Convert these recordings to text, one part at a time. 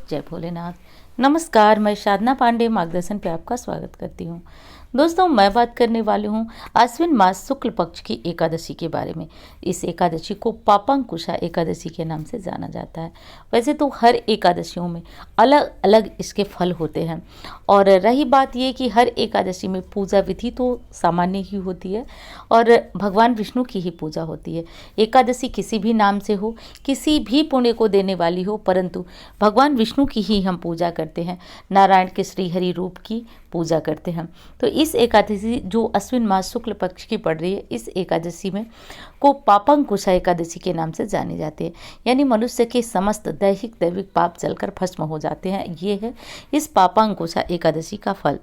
जय भोलेनाथ। नमस्कार, मैं साधना पांडे मार्गदर्शन पे आपका स्वागत करती हूँ। दोस्तों, मैं बात करने वाली हूँ आश्विन मास शुक्ल पक्ष की एकादशी के बारे में। इस एकादशी को पापांकुशा एकादशी के नाम से जाना जाता है। वैसे तो हर एकादशियों में अलग अलग इसके फल होते हैं, और रही बात ये कि हर एकादशी में पूजा विधि तो सामान्य ही होती है और भगवान विष्णु की ही पूजा होती है। एकादशी किसी भी नाम से हो, किसी भी पुण्य को देने वाली हो, परंतु भगवान विष्णु की ही हम पूजा करते हैं, नारायण के श्रीहरि रूप की पूजा करते हैं। तो इस एकादशी जो अश्विन मास शुक्ल पक्ष की पड़ रही है, इस एकादशी में को पापांकुशा एकादशी के नाम से जानी जाती है। यानी मनुष्य के समस्त दैहिक दैविक पाप जलकर भस्म हो जाते हैं। ये है इस पापांकुशा एकादशी का फल।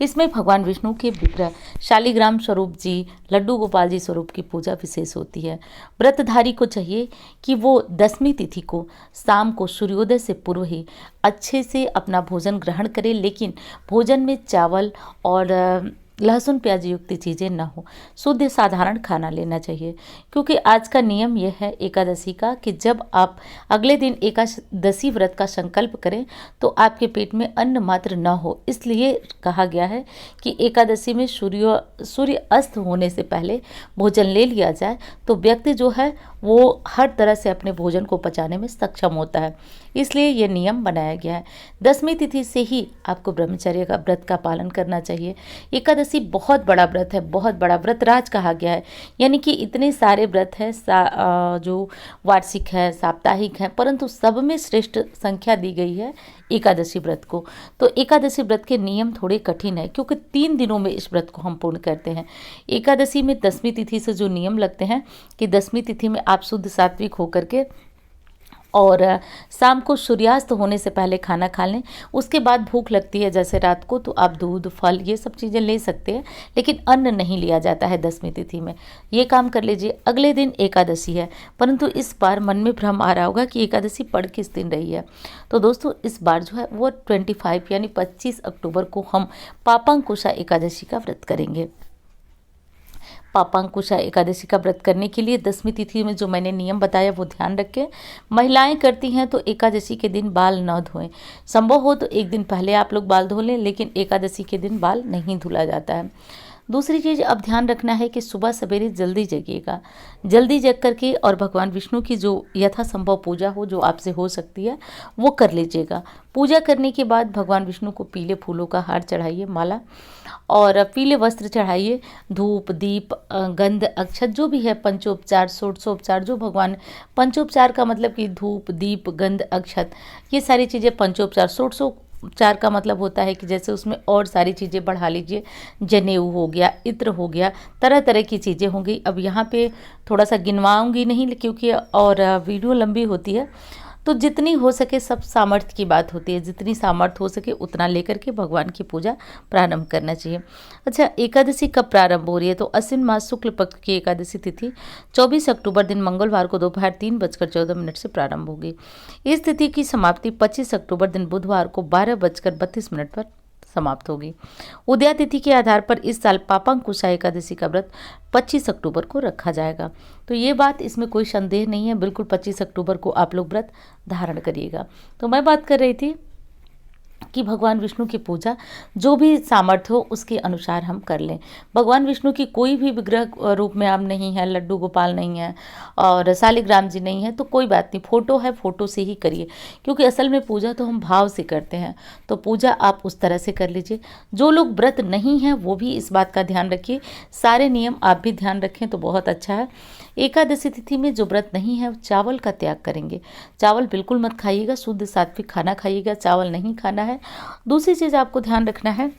इसमें भगवान विष्णु के विग्रह शालिग्राम स्वरूप जी, लड्डू गोपाल जी स्वरूप की पूजा विशेष होती है। व्रतधारी को चाहिए कि वो दसवीं तिथि को शाम को सूर्योदय से पूर्व ही अच्छे से अपना भोजन ग्रहण करे, लेकिन भोजन में चावल और लहसुन प्याज युक्त चीज़ें ना हो, शुद्ध साधारण खाना लेना चाहिए। क्योंकि आज का नियम यह है एकादशी का कि जब आप अगले दिन एकादशी व्रत का संकल्प करें तो आपके पेट में अन्न मात्र न हो। इसलिए कहा गया है कि एकादशी में सूर्य अस्त होने से पहले भोजन ले लिया जाए तो व्यक्ति जो है वो हर तरह से अपने भोजन को पचाने में सक्षम होता है। इसलिए ये नियम बनाया गया है। दसवीं तिथि से ही आपको ब्रह्मचर्य का व्रत का पालन करना चाहिए। एकादशी बहुत बड़ा व्रत है, बहुत बड़ा व्रतराज कहा गया है। यानी कि इतने सारे व्रत हैं जो वार्षिक है, साप्ताहिक है, परंतु सब में श्रेष्ठ संख्या दी गई है एकादशी व्रत को। तो एकादशी व्रत के नियम थोड़े कठिन है, क्योंकि 3 दिनों में इस व्रत को हम पूर्ण करते हैं। एकादशी में दसवीं तिथि से जो नियम लगते हैं कि दसवीं तिथि में आप शुद्ध सात्विक होकर के और शाम को सूर्यास्त होने से पहले खाना खा लें। उसके बाद भूख लगती है जैसे रात को, तो आप दूध, फल ये सब चीज़ें ले सकते हैं, लेकिन अन्न नहीं लिया जाता है दसवीं तिथि में। ये काम कर लीजिए। अगले दिन एकादशी है, परंतु इस बार मन में भ्रम आ रहा होगा कि एकादशी पड़ किस दिन रही है। तो दोस्तों, इस बार जो है वो 25 यानी 25 अक्टूबर को हम पापांकुशा एकादशी का व्रत करेंगे। पापांकुशा एकादशी का व्रत करने के लिए दसवीं तिथि में जो मैंने नियम बताया वो ध्यान रखें। महिलाएं करती हैं तो एकादशी के दिन बाल न धोएं। संभव हो तो एक दिन पहले आप लोग बाल धो लें, लेकिन एकादशी के दिन बाल नहीं धुला जाता है। दूसरी चीज़ अब ध्यान रखना है कि सुबह सवेरे जल्दी जगिएगा। जल्दी जग करके और भगवान विष्णु की जो यथासंभव पूजा हो, जो आपसे हो सकती है, वो कर लीजिएगा। पूजा करने के बाद भगवान विष्णु को पीले फूलों का हार चढ़ाइए, माला, और पीले वस्त्र चढ़ाइए। धूप, दीप, गंध, अक्षत जो भी है, पंचोपचार, षोडशोपचार, जो भगवान, पंचोपचार का मतलब कि धूप, दीप, गंध, अक्षत, ये सारी चीज़ें पंचोपचार। षोडशोपचार का मतलब होता है कि जैसे उसमें और सारी चीज़ें बढ़ा लीजिए। जनेऊ हो गया, इत्र हो गया, तरह तरह की चीज़ें होंगी। अब यहाँ पे थोड़ा सा गिनवाऊंगी नहीं क्योंकि और वीडियो लंबी होती है, तो जितनी हो सके, सब सामर्थ्य की बात होती है, जितनी सामर्थ्य हो सके उतना लेकर के भगवान की पूजा प्रारंभ करना चाहिए। अच्छा, एकादशी कब प्रारंभ हो रही है? तो अश्विन मास शुक्ल पक्ष की एकादशी तिथि 24 अक्टूबर दिन मंगलवार को दोपहर 3:14 से प्रारंभ होगी। इस तिथि की समाप्ति 25 अक्टूबर दिन बुधवार को 12:32 पर समाप्त होगी। उदया तिथि के आधार पर इस साल पापांकुशा एकादशी का व्रत 25 अक्टूबर को रखा जाएगा। तो ये बात, इसमें कोई संदेह नहीं है, बिल्कुल 25 अक्टूबर को आप लोग व्रत धारण करिएगा। तो मैं बात कर रही थी कि भगवान विष्णु की पूजा जो भी सामर्थ्य हो उसके अनुसार हम कर लें। भगवान विष्णु की कोई भी विग्रह रूप में आप नहीं है, लड्डू गोपाल नहीं है और शालिग्राम जी नहीं है, तो कोई बात नहीं, फोटो है, फोटो से ही करिए। क्योंकि असल में पूजा तो हम भाव से करते हैं, तो पूजा आप उस तरह से कर लीजिए। जो लोग व्रत नहीं हैं वो भी इस बात का ध्यान रखिए, सारे नियम आप भी ध्यान रखें तो बहुत अच्छा है। एकादशी तिथि में जो व्रत नहीं है चावल का त्याग करेंगे। चावल बिल्कुल मत खाइएगा, शुद्ध सात्विक खाना खाइएगा, चावल नहीं खाना है। दूसरी चीज़ आपको ध्यान रखना है,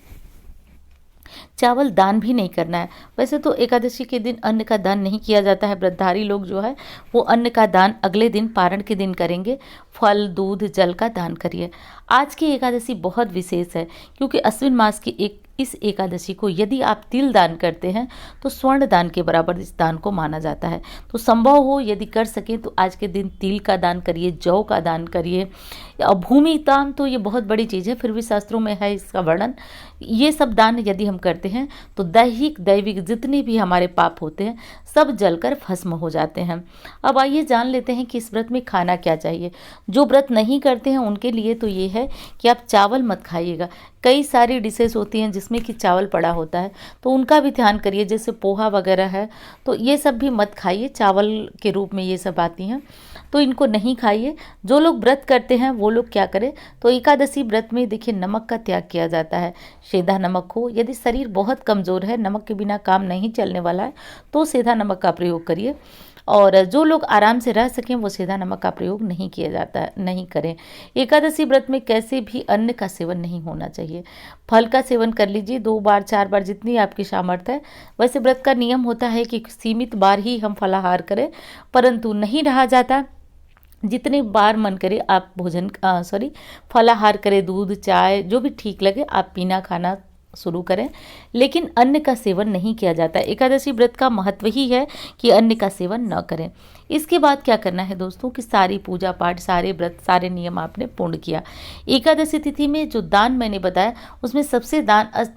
चावल दान भी नहीं करना है। वैसे तो एकादशी के दिन अन्न का दान नहीं किया जाता है। व्रतधारी लोग जो है वो अन्न का दान अगले दिन, पारण के दिन करेंगे। फल, दूध, जल का दान करिए। आज की एकादशी बहुत विशेष है क्योंकि अश्विन मास की एक इस एकादशी को यदि आप तिल दान करते हैं तो स्वर्ण दान के बराबर इस दान को माना जाता है। तो संभव हो यदि कर सकें तो आज के दिन तिल का दान करिए, जौ का दान करिए। भूमि दान तो ये बहुत बड़ी चीज़ है, फिर भी शास्त्रों में है इसका वर्णन। ये सब दान यदि हम करते हैं तो दैहिक दैविक जितने भी हमारे पाप होते हैं सब जलकर भस्म हो जाते हैं। अब आइए जान लेते हैं कि इस व्रत में खाना क्या चाहिए। जो व्रत नहीं करते हैं उनके लिए तो ये है कि आप चावल मत खाइएगा। कई सारी डिशेस होती हैं जिसमें कि चावल पड़ा होता है, तो उनका भी ध्यान करिए। जैसे पोहा वगैरह है तो ये सब भी मत खाइए, चावल के रूप में ये सब आती हैं, तो इनको नहीं खाइए। जो लोग व्रत करते हैं वो लोग क्या करें, तो एकादशी व्रत में देखिए नमक का त्याग किया जाता है। सेंधा नमक हो, यदि शरीर बहुत कमज़ोर है, नमक के बिना काम नहीं चलने वाला है, तो सेंधा नमक का प्रयोग करिए। और जो लोग आराम से रह सकें वो सेंधा नमक का प्रयोग नहीं किया जाता है, नहीं करें। एकादशी व्रत में कैसे भी अन्न का सेवन नहीं होना चाहिए। फल का सेवन कर लीजिए 2 बार 4 बार जितनी आपकी सामर्थ्य है। वैसे व्रत का नियम होता है कि सीमित बार ही हम फलाहार करें, परंतु नहीं रहा जाता। जितने बार मन करे आप फलाहार करें, दूध चाय जो भी ठीक लगे आप पीना खाना शुरू करें, लेकिन अन्न का सेवन नहीं किया जाता। एकादशी व्रत का महत्व ही है कि अन्न का सेवन न करें। इसके बाद क्या करना है दोस्तों कि सारी पूजा पाठ, सारे व्रत, सारे नियम आपने पूर्ण किया। एकादशी तिथि में जो दान मैंने बताया उसमें सबसे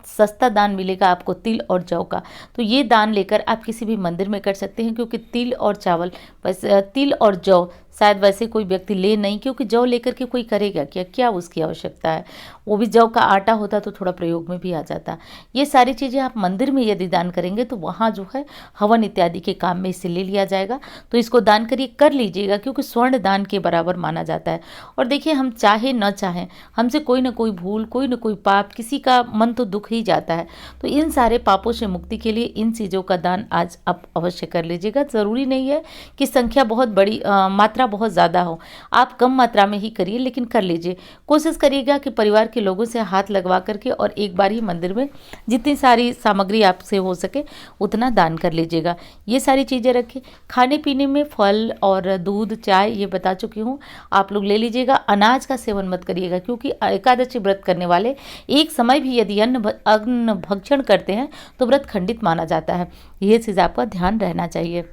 सस्ता दान मिलेगा आपको तिल और जौ का। तो ये दान लेकर आप किसी भी मंदिर में कर सकते हैं, क्योंकि तिल और चावल वैसे तिल और जौ शायद वैसे कोई व्यक्ति ले नहीं, क्योंकि जौ लेकर के कोई करेगा क्या उसकी आवश्यकता है। वो भी जौ का आटा होता तो थोड़ा प्रयोग में भी आ जाता। ये सारी चीज़ें आप मंदिर में यदि दान करेंगे तो वहाँ जो है हवन इत्यादि के काम में इसे ले लिया जाएगा। तो इसको दान करिए, कर लीजिएगा, क्योंकि स्वर्ण दान के बराबर माना जाता है। और देखिए हम चाहे न चाहें, हमसे कोई ना कोई भूल, कोई ना कोई पाप, किसी का मन तो दुख ही जाता है। तो इन सारे पापों से मुक्ति के लिए इन चीज़ों का दान आज आप अवश्य कर लीजिएगा। ज़रूरी नहीं है कि संख्या बहुत बड़ी, मात्रा बहुत ज़्यादा हो, आप कम मात्रा में ही करिए, लेकिन कर लीजिए। कोशिश करिएगा कि परिवार के लोगों से हाथ लगवा करके और एक बार ही मंदिर में जितनी सारी सामग्री आपसे हो सके उतना दान कर लीजिएगा। ये सारी चीज़ें रखें। खाने पीने में फल और दूध चाय ये बता चुकी हूँ, आप लोग ले लीजिएगा। अनाज का सेवन मत करिएगा, क्योंकि एकादशी व्रत करने वाले एक समय भी यदि अन्न भक्षण करते हैं तो व्रत खंडित माना जाता है। ये चीज़ आपका ध्यान रहना चाहिए।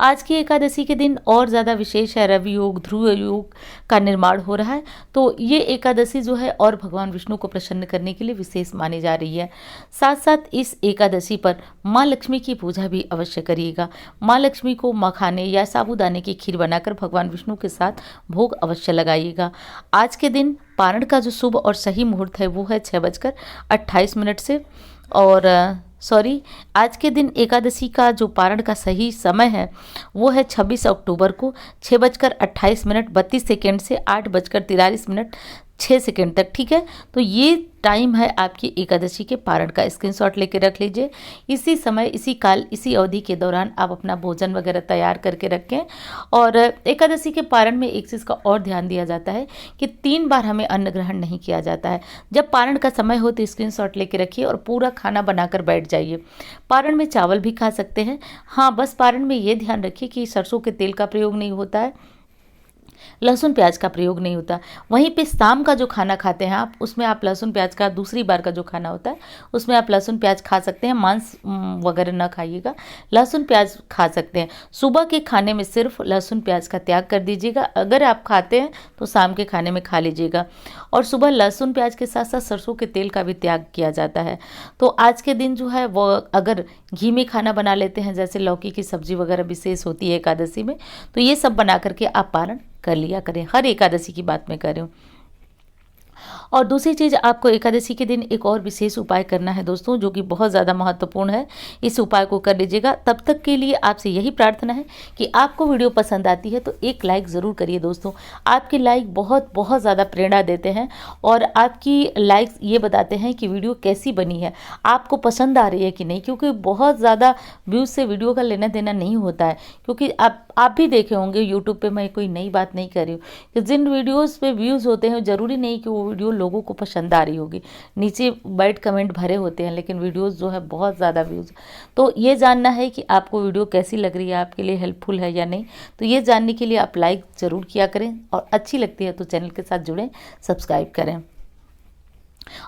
आज की एकादशी के दिन और ज़्यादा विशेष है, रवि योग, ध्रुव योग का निर्माण हो रहा है। तो ये एकादशी जो है और भगवान विष्णु को प्रसन्न करने के लिए विशेष मानी जा रही है। साथ साथ इस एकादशी पर माँ लक्ष्मी की पूजा भी अवश्य करिएगा। माँ लक्ष्मी को मखाने या साबूदाने की खीर बनाकर भगवान विष्णु के साथ भोग अवश्य लगाइएगा। आज के दिन पारण का जो शुभ और सही मुहूर्त है वो है 6:28 से, और आज के दिन एकादशी का जो पारण का सही समय है वो है 26 अक्टूबर को 6:28 से 8:43 तक। ठीक है, तो ये टाइम है आपकी एकादशी के पारण का। स्क्रीनशॉट लेके रख लीजिए। इसी समय, इसी काल, इसी अवधि के दौरान आप अपना भोजन वगैरह तैयार करके रखें। और एकादशी के पारण में एक चीज़ का और ध्यान दिया जाता है कि 3 बार हमें अन्न ग्रहण नहीं किया जाता है। जब पारण का समय हो तो स्क्रीनशॉट लेके रखिए और पूरा खाना बनाकर बैठ जाइए। पारण में चावल भी खा सकते हैं। हाँ, बस पारण में ये ध्यान रखिए कि सरसों के तेल का प्रयोग नहीं होता है, लहसुन प्याज का प्रयोग नहीं होता। वहीं पे शाम का जो खाना खाते हैं आप, उसमें आप लहसुन प्याज का, दूसरी बार का जो खाना होता है उसमें आप लहसुन प्याज खा सकते हैं। मांस वगैरह ना खाइएगा, लहसुन प्याज खा सकते हैं। सुबह के खाने में सिर्फ लहसुन प्याज का त्याग कर दीजिएगा। अगर आप खाते हैं तो शाम के खाने में खा लीजिएगा। और सुबह लहसुन प्याज के साथ साथ सरसों के तेल का भी त्याग किया जाता है। तो आज के दिन जो है वो अगर घी में खाना बना लेते हैं, जैसे लौकी की सब्जी वगैरह विशेष होती है एकादशी में, तो ये सब बना करके आप पारण कर लिया करें। हर एकादशी की बात मैं कर रही हूँ। और दूसरी चीज़, आपको एकादशी के दिन एक और विशेष उपाय करना है दोस्तों, जो कि बहुत ज़्यादा महत्वपूर्ण है। इस उपाय को कर लीजिएगा। तब तक के लिए आपसे यही प्रार्थना है कि आपको वीडियो पसंद आती है तो एक लाइक ज़रूर करिए दोस्तों। आपके लाइक बहुत बहुत ज़्यादा प्रेरणा देते हैं और आपकी लाइक्स ये बताते हैं कि वीडियो कैसी बनी है, आपको पसंद आ रही है कि नहीं। क्योंकि बहुत ज़्यादा व्यूज़ से वीडियो का लेना देना नहीं होता है, क्योंकि आप भी देखे होंगे यूट्यूब पे, मैं कोई नई बात नहीं कर रही हूँ, कि जिन वीडियोज़ पे व्यूज़ होते हैं ज़रूरी नहीं कि वो वीडियो लोगों को पसंद आ रही होगी। नीचे बैड कमेंट भरे होते हैं, लेकिन वीडियोस जो है बहुत ज़्यादा व्यूज़। तो ये जानना है कि आपको वीडियो कैसी लग रही है, आपके लिए हेल्पफुल है या नहीं। तो ये जानने के लिए आप लाइक ज़रूर किया करें, और अच्छी लगती है तो चैनल के साथ जुड़ें, सब्सक्राइब करें।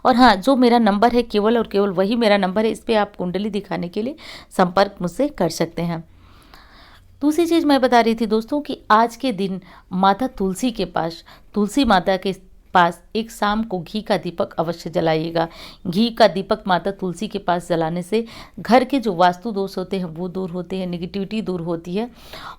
और हाँ, जो मेरा नंबर है केवल और केवल वही मेरा नंबर है, इस पे आप कुंडली दिखाने के लिए संपर्क मुझसे कर सकते हैं। दूसरी चीज़ मैं बता रही थी दोस्तों कि आज के दिन माता तुलसी के पास, तुलसी माता के पास एक शाम को घी का दीपक अवश्य जलाइएगा। घी का दीपक माता तुलसी के पास जलाने से घर के जो वास्तु दोष होते हैं वो दूर होते हैं, नेगेटिविटी दूर होती है।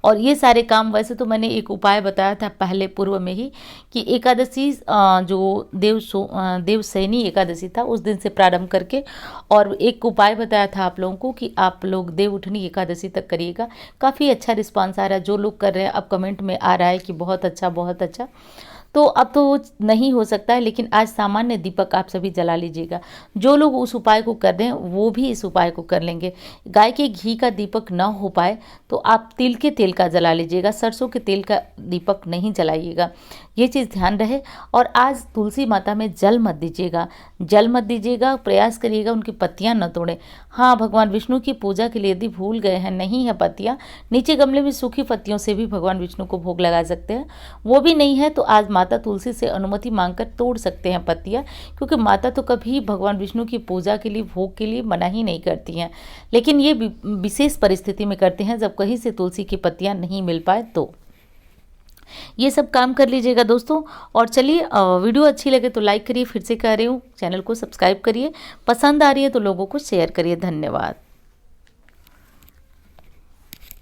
और ये सारे काम, वैसे तो मैंने एक उपाय बताया था पहले पूर्व में ही कि एकादशी जो देवशयनी एकादशी था उस दिन से प्रारंभ करके, और एक उपाय बताया था आप लोगों को कि आप लोग देव उठनी एकादशी तक करिएगा। काफ़ी अच्छा रिस्पांस आ रहा है, जो लोग कर रहे हैं अब कमेंट में आ रहा है कि बहुत अच्छा बहुत अच्छा। तो अब तो वो नहीं हो सकता है, लेकिन आज सामान्य दीपक आप सभी जला लीजिएगा। जो लोग उस उपाय को कर रहे हैं वो भी इस उपाय को कर लेंगे। गाय के घी का दीपक ना हो पाए तो आप तिल के तेल का जला लीजिएगा, सरसों के तेल का दीपक नहीं जलाइएगा, ये चीज़ ध्यान रहे। और आज तुलसी माता में जल मत दीजिएगा, जल मत दीजिएगा, प्रयास करिएगा उनकी पत्तियां न तोड़ें। हाँ, भगवान विष्णु की पूजा के लिए यदि भूल गए हैं, नहीं है पत्तियां, नीचे गमले में सूखी पत्तियों से भी भगवान विष्णु को भोग लगा सकते हैं। वो भी नहीं है तो आज माता तुलसी से अनुमति मांगकर तोड़ सकते हैं पत्तियां, क्योंकि माता तो कभी भगवान विष्णु की पूजा के लिए, भोग के लिए मना ही नहीं करती हैं, लेकिन ये विशेष परिस्थिति में करते हैं जब कहीं से तुलसी की पत्तियां नहीं मिल पाए तो। ये सब काम कर लीजिएगा दोस्तों। और चलिए, वीडियो अच्छी लगे तो लाइक करिए, फिर से कह रही हूँ चैनल को सब्सक्राइब करिए, पसंद आ रही है तो लोगों को शेयर करिए। धन्यवाद।